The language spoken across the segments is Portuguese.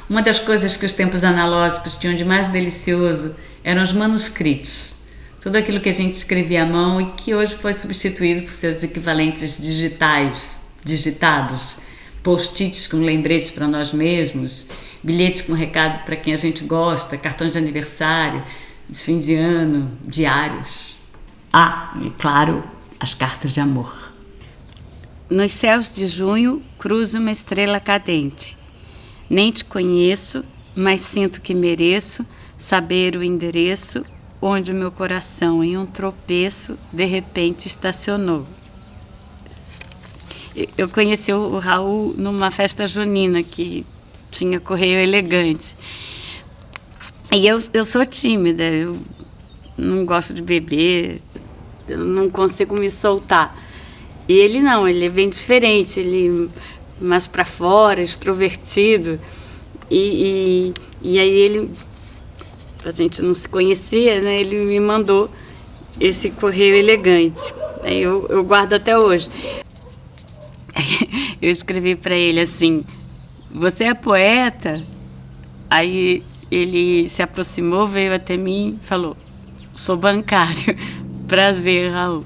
Uma das coisas que os tempos analógicos tinham de mais delicioso eram os manuscritos. Tudo aquilo que a gente escrevia à mão e que hoje foi substituído por seus equivalentes digitais, digitados, post-its com lembretes para nós mesmos, bilhetes com recado para quem a gente gosta, cartões de aniversário, de fim de ano, diários. Ah, e claro, as cartas de amor. Nos céus de junho cruza uma estrela cadente. Nem te conheço, mas sinto que mereço saber o endereço onde o meu coração, em um tropeço, de repente estacionou. Eu conheci o Raul numa festa junina que tinha correio elegante. E eu sou tímida, eu não gosto de beber, eu não consigo me soltar. E ele não, ele é bem diferente, ele mais para fora, extrovertido. E aí ele, a gente não se conhecia, né? Ele me mandou esse correio elegante. Aí eu guardo até hoje. Eu escrevi para ele assim: você é poeta? Aí ele se aproximou, veio até mim e falou: sou bancário. Prazer, Raul.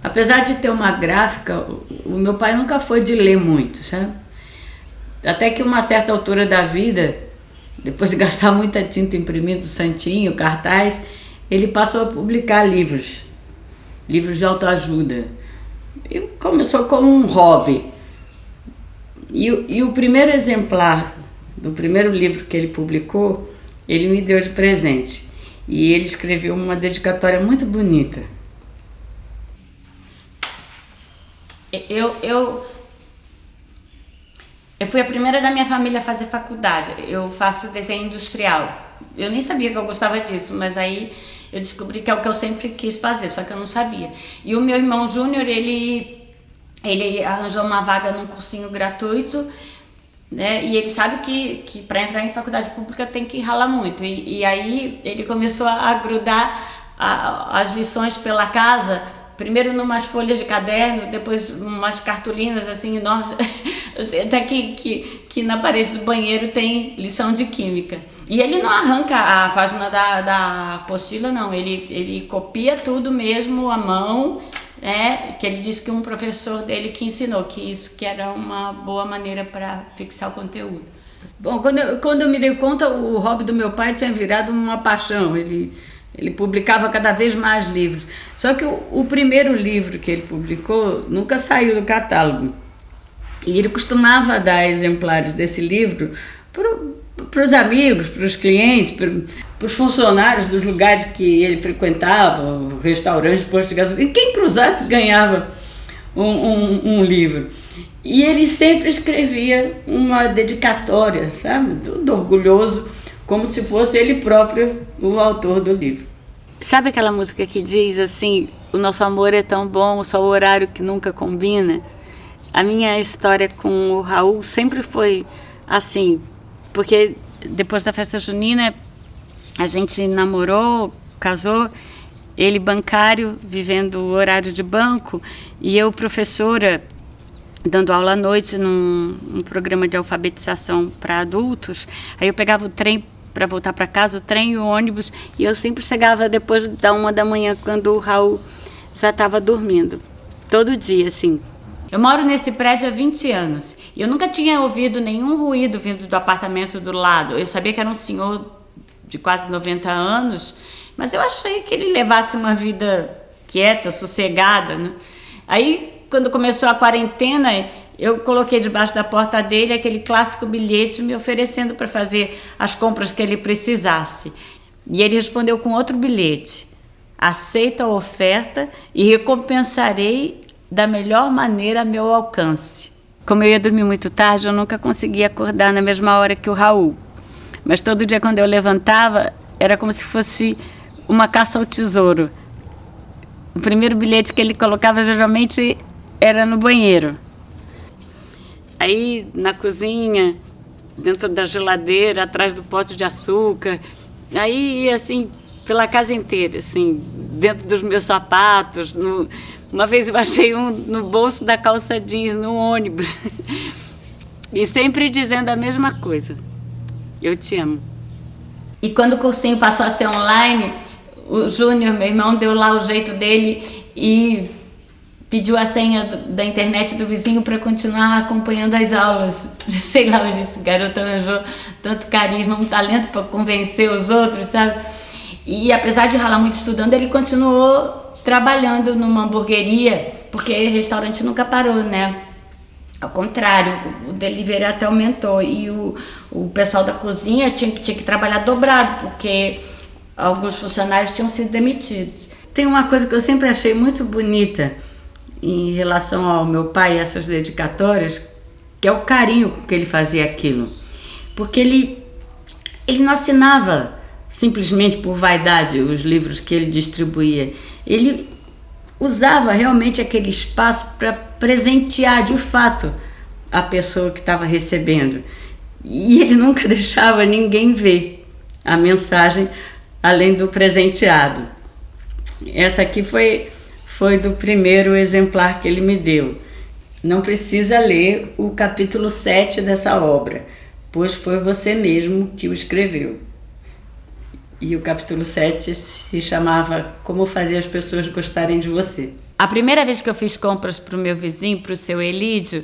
Apesar de ter uma gráfica, o meu pai nunca foi de ler muito, sabe? Até que uma certa altura da vida, depois de gastar muita tinta imprimindo santinho, cartaz, ele passou a publicar livros de autoajuda. E começou como um hobby. E o primeiro exemplar do primeiro livro que ele publicou, ele me deu de presente. E ele escreveu uma dedicatória muito bonita. Eu fui a primeira da minha família a fazer faculdade. Eu faço desenho industrial. Eu nem sabia que eu gostava disso, mas aí eu descobri que é o que eu sempre quis fazer, só que eu não sabia. E o meu irmão Júnior, ele arranjou uma vaga num cursinho gratuito, né? E ele sabe que para entrar em faculdade pública tem que ralar muito. E aí ele começou a grudar as lições pela casa, primeiro numas folhas de caderno, depois umas cartolinas assim enormes. Até que na parede do banheiro tem lição de química. E ele não arranca a página da apostila, não. Ele copia tudo mesmo à mão, né? Que ele disse que um professor dele que ensinou que isso que era uma boa maneira para fixar o conteúdo. Bom, quando eu me dei conta, o hobby do meu pai tinha virado uma paixão. Ele publicava cada vez mais livros. Só que o primeiro livro que ele publicou nunca saiu do catálogo. E ele costumava dar exemplares desse livro para os amigos, para os clientes, para os funcionários dos lugares que ele frequentava, restaurantes, postos de gasolina. E quem cruzasse ganhava um livro. E ele sempre escrevia uma dedicatória, sabe? Tudo orgulhoso, como se fosse ele próprio o autor do livro. Sabe aquela música que diz assim: o nosso amor é tão bom, só o horário que nunca combina? A minha história com o Raul sempre foi assim, porque depois da festa junina a gente namorou, casou, ele bancário, vivendo o horário de banco, e eu professora, dando aula à noite num programa de alfabetização para adultos. Aí eu pegava o trem para voltar para casa, o trem e o ônibus, e eu sempre chegava depois da 1 da manhã, quando o Raul já estava dormindo, todo dia, assim. Eu moro nesse prédio há 20 anos e eu nunca tinha ouvido nenhum ruído vindo do apartamento do lado. Eu sabia que era um senhor de quase 90 anos, mas eu achei que ele levasse uma vida quieta, sossegada, né? Aí, quando começou a quarentena, eu coloquei debaixo da porta dele aquele clássico bilhete me oferecendo para fazer as compras que ele precisasse. E ele respondeu com outro bilhete: aceito a oferta e recompensarei da melhor maneira a meu alcance. Como eu ia dormir muito tarde, eu nunca conseguia acordar na mesma hora que o Raul. Mas todo dia, quando eu levantava, era como se fosse uma caça ao tesouro. O primeiro bilhete que ele colocava, geralmente, era no banheiro. Aí, na cozinha, dentro da geladeira, atrás do pote de açúcar. Aí, assim, pela casa inteira, assim, dentro dos meus sapatos. Uma vez eu achei um no bolso da calça jeans, no ônibus. E sempre dizendo a mesma coisa. Eu te amo. E quando o cursinho passou a ser online, o Júnior, meu irmão, deu lá o jeito dele e pediu a senha da internet do vizinho para continuar acompanhando as aulas. Sei lá onde esse garoto arranjou tanto carisma, um talento para convencer os outros, sabe? E apesar de ralar muito estudando, ele continuou trabalhando numa hamburgueria, porque restaurante nunca parou, né? Ao contrário, o delivery até aumentou e o pessoal da cozinha tinha que trabalhar dobrado, porque alguns funcionários tinham sido demitidos. Tem uma coisa que eu sempre achei muito bonita em relação ao meu pai e essas dedicatórias, que é o carinho com que ele fazia aquilo. Porque ele não assinava simplesmente por vaidade os livros que ele distribuía. Ele usava realmente aquele espaço para presentear de fato a pessoa que estava recebendo. E ele nunca deixava ninguém ver a mensagem além do presenteado. Essa aqui foi do primeiro exemplar que ele me deu. Não precisa ler o capítulo 7 dessa obra, pois foi você mesmo que o escreveu. E o capítulo 7 se chamava Como Fazer as Pessoas Gostarem de Você. A primeira vez que eu fiz compras para o meu vizinho, para o seu Elídio,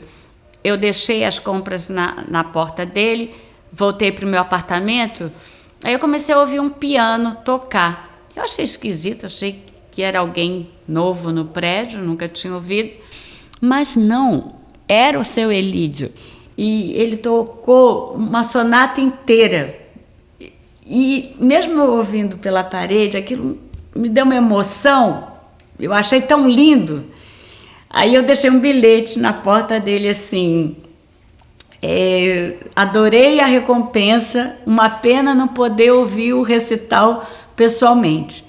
eu deixei as compras na porta dele, voltei para o meu apartamento, aí eu comecei a ouvir um piano tocar. Eu achei esquisito, achei que era alguém novo no prédio, nunca tinha ouvido. Mas não, era o seu Elídio. E ele tocou uma sonata inteira. E mesmo ouvindo pela parede, aquilo me deu uma emoção, eu achei tão lindo. Aí eu deixei um bilhete na porta dele assim: adorei a recompensa, uma pena não poder ouvir o recital pessoalmente.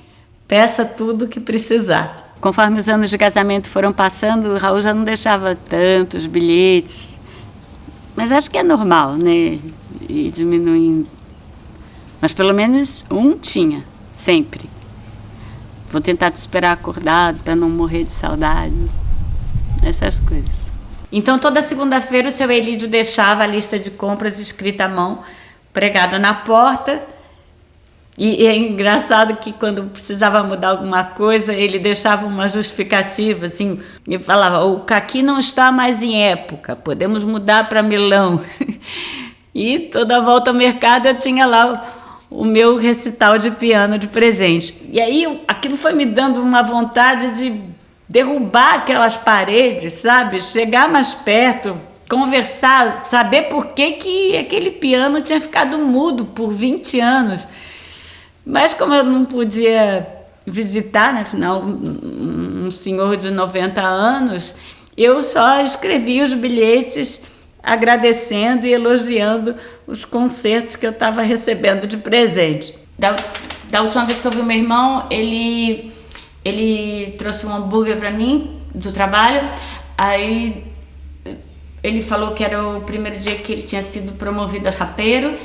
Peça tudo o que precisar. Conforme os anos de casamento foram passando, o Raul já não deixava tantos bilhetes. Mas acho que é normal, né? Ir diminuindo. Mas pelo menos um tinha, sempre. Vou tentar te esperar acordado para não morrer de saudade. Essas coisas. Então toda segunda-feira o seu Elídio deixava a lista de compras escrita à mão, pregada na porta. E é engraçado que quando precisava mudar alguma coisa, ele deixava uma justificativa, assim, ele falava: o caqui não está mais em época, podemos mudar para Milão. E toda volta ao mercado eu tinha lá o meu recital de piano de presente. E aí aquilo foi me dando uma vontade de derrubar aquelas paredes, sabe? Chegar mais perto, conversar, saber por que aquele piano tinha ficado mudo por 20 anos. Mas como eu não podia visitar, né, afinal, um senhor de 90 anos, eu só escrevi os bilhetes agradecendo e elogiando os concertos que eu estava recebendo de presente. Da última vez que eu vi meu irmão, ele trouxe um hambúrguer para mim do trabalho. Aí ele falou que era o primeiro dia que ele tinha sido promovido a chapeiro.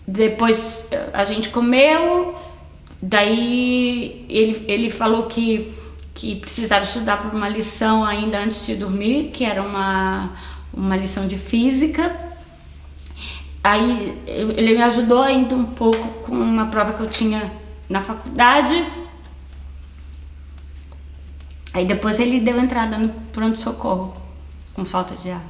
Depois a gente comeu, daí ele falou que precisava estudar para uma lição ainda antes de dormir, que era uma lição de física. Aí ele me ajudou ainda um pouco com uma prova que eu tinha na faculdade. Aí depois ele deu entrada no pronto-socorro com falta de ar.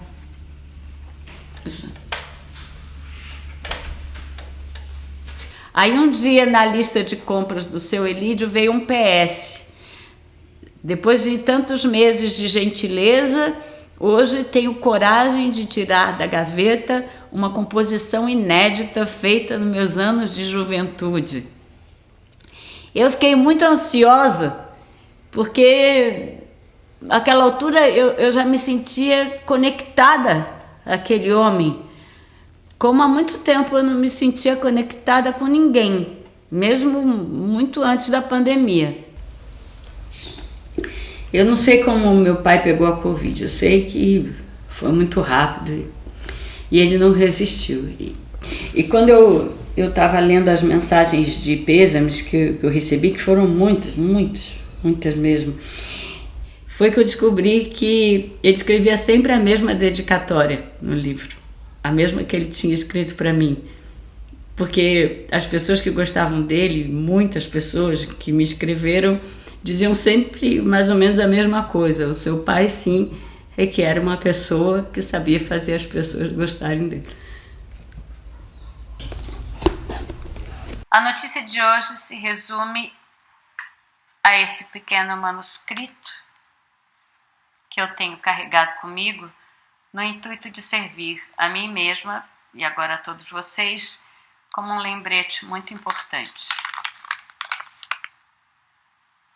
Aí um dia na lista de compras do seu Elídio veio um PS. Depois de tantos meses de gentileza, hoje tenho coragem de tirar da gaveta uma composição inédita feita nos meus anos de juventude. Eu fiquei muito ansiosa, porque naquela altura eu já me sentia conectada àquele homem. Como há muito tempo eu não me sentia conectada com ninguém, mesmo muito antes da pandemia. Eu não sei como meu pai pegou a Covid, eu sei que foi muito rápido e ele não resistiu. E quando eu estava lendo as mensagens de pêsames que eu recebi, que foram muitas mesmo, foi que eu descobri que ele escrevia sempre a mesma dedicatória no livro. a mesma que ele tinha escrito para mim. Porque as pessoas que gostavam dele, muitas pessoas que me escreveram, diziam sempre mais ou menos a mesma coisa. O seu pai, sim, é que era uma pessoa que sabia fazer as pessoas gostarem dele. A notícia de hoje se resume a esse pequeno manuscrito que eu tenho carregado comigo no intuito de servir a mim mesma e agora a todos vocês como um lembrete muito importante.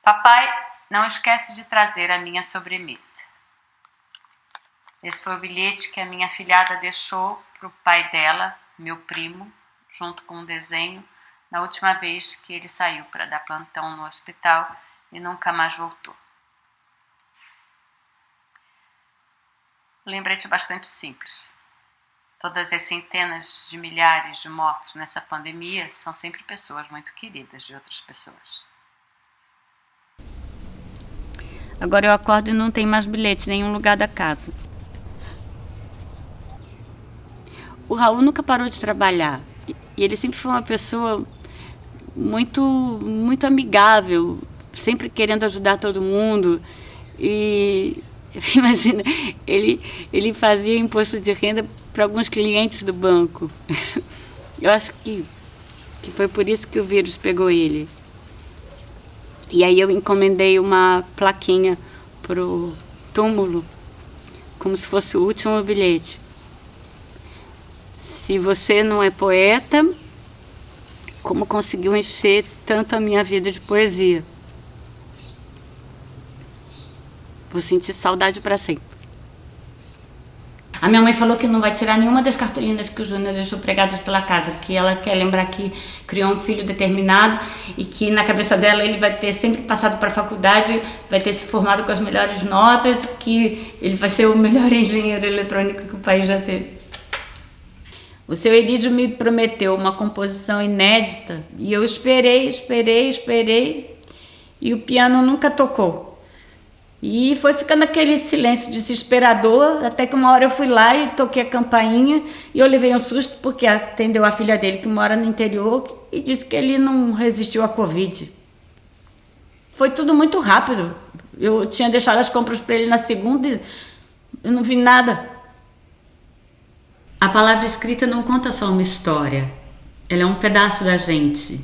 Papai, não esquece de trazer a minha sobremesa. Esse foi o bilhete que a minha filhada deixou para o pai dela, meu primo, junto com um desenho, na última vez que ele saiu para dar plantão no hospital e nunca mais voltou. Um lembrete bastante simples. Todas as centenas de milhares de mortos nessa pandemia são sempre pessoas muito queridas de outras pessoas. Agora eu acordo e não tem mais bilhete em nenhum lugar da casa. O Raul nunca parou de trabalhar e ele sempre foi uma pessoa muito amigável, sempre querendo ajudar todo mundo. E imagina, ele fazia imposto de renda para alguns clientes do banco. Eu acho que foi por isso que o vírus pegou ele. E aí eu encomendei uma plaquinha pro túmulo, como se fosse o último bilhete. Se você não é poeta, como conseguiu encher tanto a minha vida de poesia? Vou sentir saudade para sempre. A minha mãe falou que não vai tirar nenhuma das cartolinas que o Júnior deixou pregadas pela casa, que ela quer lembrar que criou um filho determinado e que na cabeça dela ele vai ter sempre passado para a faculdade, vai ter se formado com as melhores notas, que ele vai ser o melhor engenheiro eletrônico que o país já teve. O seu Elídio me prometeu uma composição inédita e eu esperei e o piano nunca tocou. E foi ficando aquele silêncio desesperador, até que uma hora eu fui lá e toquei a campainha e eu levei um susto porque atendeu a filha dele que mora no interior e disse que ele não resistiu à Covid. Foi tudo muito rápido. Eu tinha deixado as compras para ele na segunda e eu não vi nada. A palavra escrita não conta só uma história, ela é um pedaço da gente.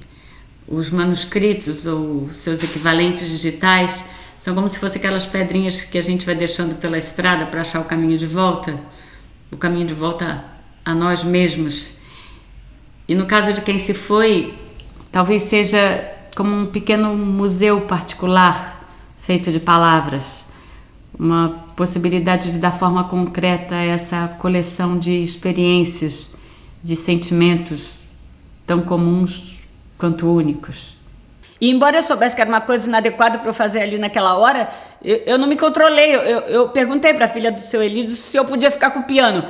Os manuscritos ou seus equivalentes digitais são como se fossem aquelas pedrinhas que a gente vai deixando pela estrada para achar o caminho de volta a nós mesmos. E no caso de quem se foi, talvez seja como um pequeno museu particular feito de palavras, uma possibilidade de dar forma concreta a essa coleção de experiências, de sentimentos tão comuns quanto únicos. E embora eu soubesse que era uma coisa inadequada para eu fazer ali naquela hora, eu não me controlei. Eu perguntei para a filha do seu Elídio se eu podia ficar com o piano.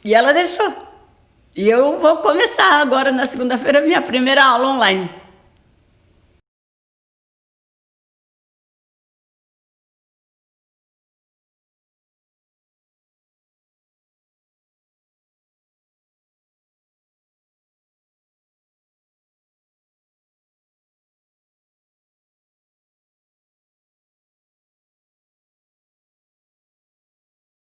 E ela deixou. E eu vou começar agora na segunda-feira minha primeira aula online.